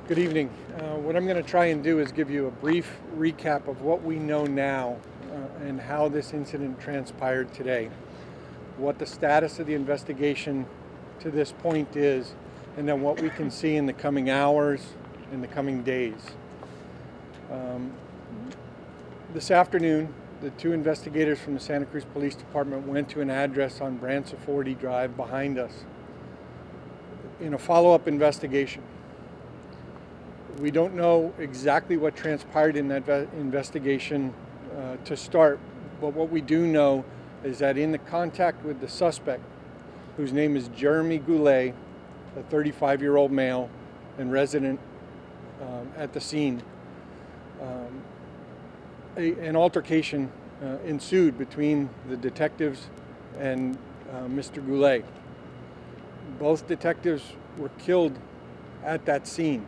Good evening. What I'm going to try and do is give you a brief recap of what we know now and how this incident transpired today, what the status of the investigation to this point is, and then what we can see in the coming hours, in the coming days. This afternoon, the two investigators from the Santa Cruz Police Department went to an address on Branciforte Drive behind us in a follow-up investigation. We don't know exactly what transpired in that investigation to start, but what we do know is that in the contact with the suspect, whose name is Jeremy Goulet, a 35-year-old male and resident at the scene, an altercation ensued between the detectives and Mr. Goulet. Both detectives were killed at that scene.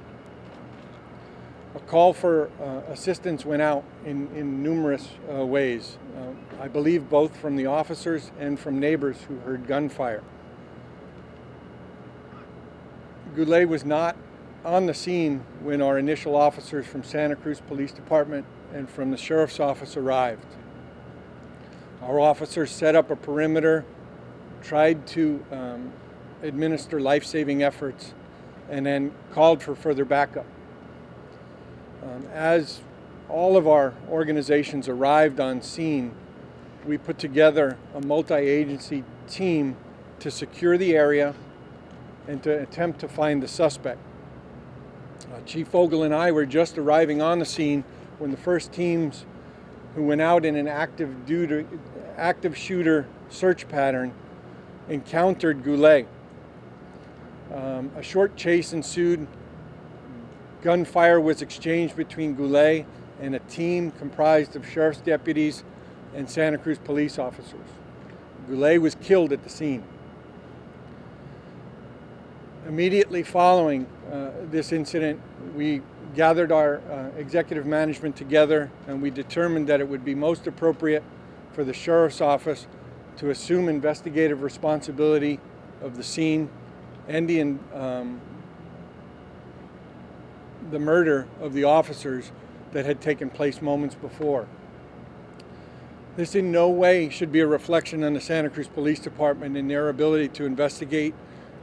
A call for assistance went out in numerous ways. I believe both from the officers and from neighbors who heard gunfire. Goulet was not on the scene when our initial officers from Santa Cruz Police Department and from the Sheriff's Office arrived. Our officers set up a perimeter, tried to administer life-saving efforts, and then called for further backup. As all of our organizations arrived on scene, we put together a multi-agency team to secure the area and to attempt to find the suspect. Chief Vogel and I were just arriving on the scene when the first teams who went out in an active shooter search pattern encountered Goulet. A short chase ensued. Gunfire was exchanged between Goulet and a team comprised of sheriff's deputies and Santa Cruz police officers. Goulet was killed at the scene. Immediately following this incident, we gathered our executive management together and we determined that it would be most appropriate for the sheriff's office to assume investigative responsibility of the scene and the murder of the officers that had taken place moments before. This in no way should be a reflection on the Santa Cruz Police Department and their ability to investigate,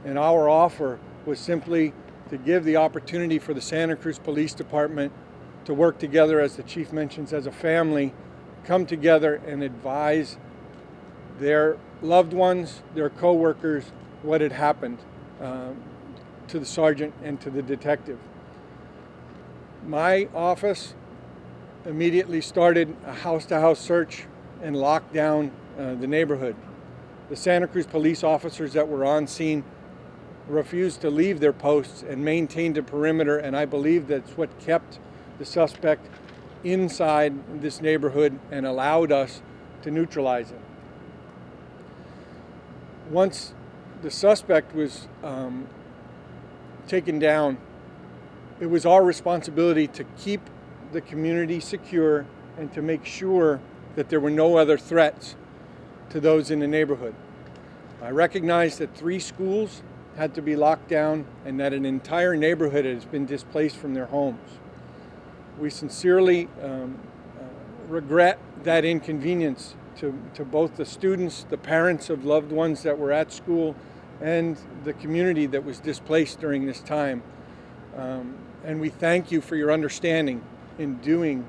and our offer was simply to give the opportunity for the Santa Cruz Police Department to work together, as the chief mentions, as a family, come together and advise their loved ones, their co-workers, what had happened to the sergeant and to the detective. My office immediately started a house-to-house search and locked down the neighborhood. The Santa Cruz police officers that were on scene refused to leave their posts and maintained a perimeter, and I believe that's what kept the suspect inside this neighborhood and allowed us to neutralize him. Once the suspect was taken down, it was our responsibility to keep the community secure and to make sure that there were no other threats to those in the neighborhood. I recognize that 3 schools had to be locked down and that an entire neighborhood has been displaced from their homes. We sincerely regret that inconvenience to both the students, the parents of loved ones that were at school, and the community that was displaced during this time. And we thank you for your understanding in doing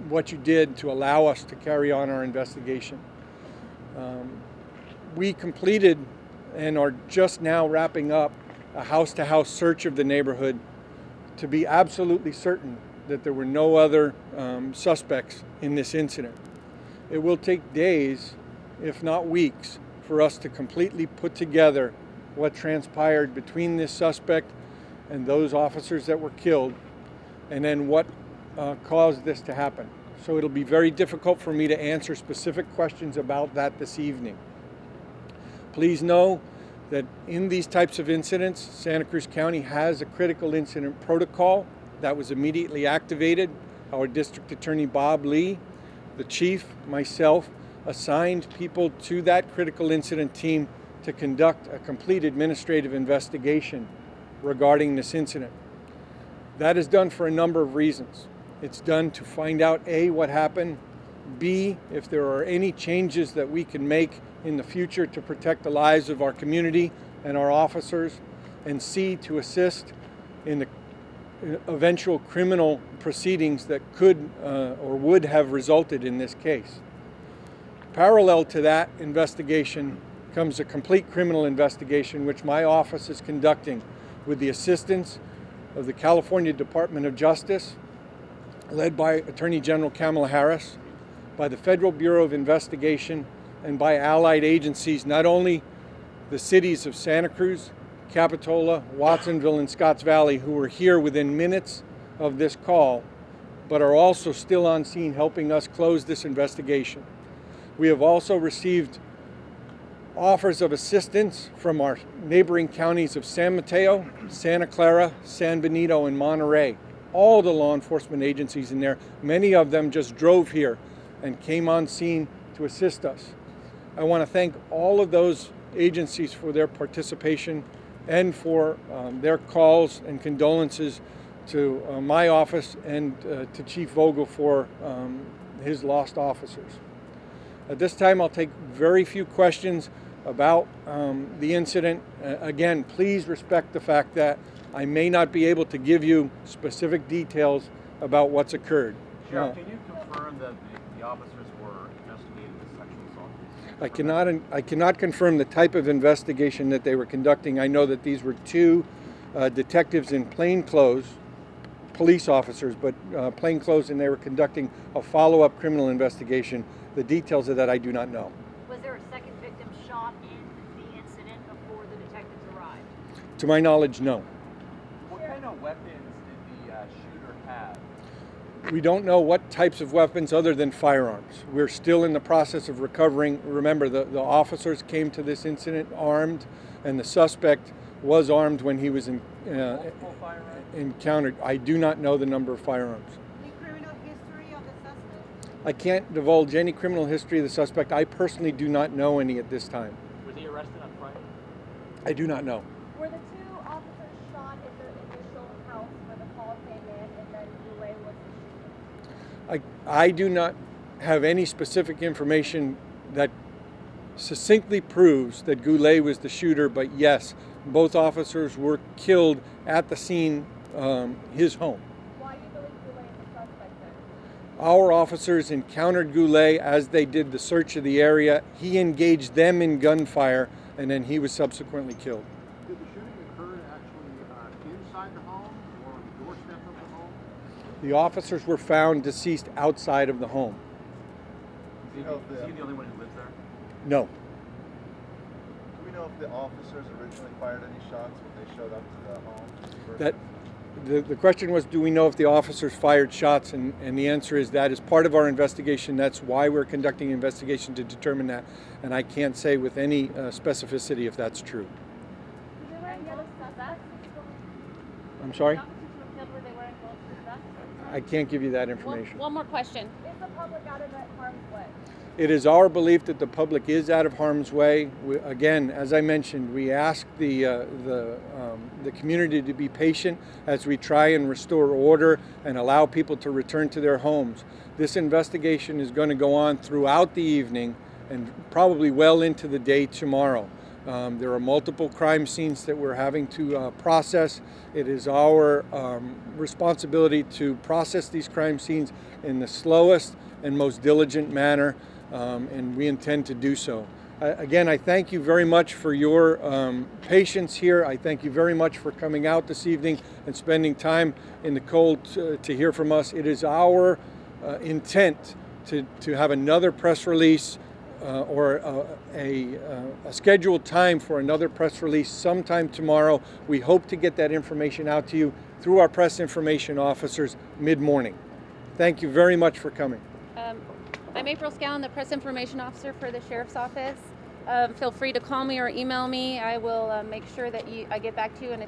what you did to allow us to carry on our investigation. We completed and are just now wrapping up a house-to-house search of the neighborhood to be absolutely certain that there were no other suspects in this incident. It will take days, if not weeks, for us to completely put together what transpired between this suspect and those officers that were killed, and then what caused this to happen. So it'll be very difficult for me to answer specific questions about that this evening. Please know that in these types of incidents, Santa Cruz County has a critical incident protocol that was immediately activated. Our District Attorney Bob Lee, the chief, myself, assigned people to that critical incident team to conduct a complete administrative investigation regarding this incident. That is done for a number of reasons. It's done to find out A, what happened, B, if there are any changes that we can make in the future to protect the lives of our community and our officers, and C, to assist in the eventual criminal proceedings that could or would have resulted in this case. Parallel to that investigation comes a complete criminal investigation which my office is conducting with the assistance of the California Department of Justice, led by Attorney General Kamala Harris, by the Federal Bureau of Investigation, and by allied agencies, not only the cities of Santa Cruz, Capitola, Watsonville, and Scotts Valley, who were here within minutes of this call, but are also still on scene helping us close this investigation. We have also received offers of assistance from our neighboring counties of San Mateo, Santa Clara, San Benito, and Monterey. All the law enforcement agencies in there, many of them just drove here and came on scene to assist us. I want to thank all of those agencies for their participation and for their calls and condolences to my office and to Chief Vogel for his lost officers. At this time, I'll take very few questions about the incident. Again, please respect the fact that I may not be able to give you specific details about what's occurred. Sheriff, can you confirm that the officers were investigating the sexual assault? I cannot confirm the type of investigation that they were conducting. I know that these were two detectives in plain clothes, police officers, but plain clothes, and they were conducting a follow-up criminal investigation. The details of that I do not know. Was there a second victim shot in the incident before the detectives arrived? To my knowledge, no. What kind of weapons did the shooter have? We don't know what types of weapons other than firearms. We're still in the process of recovering. Remember, the officers came to this incident armed, and the suspect was armed when he was Multiple firearms? encountered. I do not know the number of firearms. The criminal history of the suspect? I can't divulge any criminal history of the suspect. I personally do not know any at this time. Was he arrested on Friday? I do not know. Were the two officers shot at the initial house where the call came in and then Goulet was the shooter? I do not have any specific information that succinctly proves that Goulet was the shooter, but yes, both officers were killed at the scene, his home. Why do you believe Goulet is the suspect then? Our officers encountered Goulet as they did the search of the area. He engaged them in gunfire, and then he was subsequently killed. Did the shooting occur actually inside the home or on the doorstep of the home? The officers were found deceased outside of the home. Is he the only one who lives there? No. Do we know if the officers originally fired any shots when they showed up to the home? The question was, do we know if the officers fired shots? And the answer is that is part of our investigation. That's why we're conducting an investigation to determine that. And I can't say with any specificity if that's true. Were they wearing yellow suspects? I'm sorry? Were they wearing gold suspects? I can't give you that information. One more question. Is the public out of harm's way? It is our belief that the public is out of harm's way. Again, as I mentioned, we ask the community to be patient as we try and restore order and allow people to return to their homes. This investigation is going to go on throughout the evening and probably well into the day tomorrow. There are multiple crime scenes that we're having to process. It is our responsibility to process these crime scenes in the slowest and most diligent manner. And we intend to do so. Again, I thank you very much for your patience here. I thank you very much for coming out this evening and spending time in the cold to hear from us. It is our intent to have another press release or a scheduled time for another press release sometime tomorrow. We hope to get that information out to you through our press information officers mid-morning. Thank you very much for coming. I'm April Scown, the press information officer for the Sheriff's Office. Feel free to call me or email me. I will make sure that I get back to you in a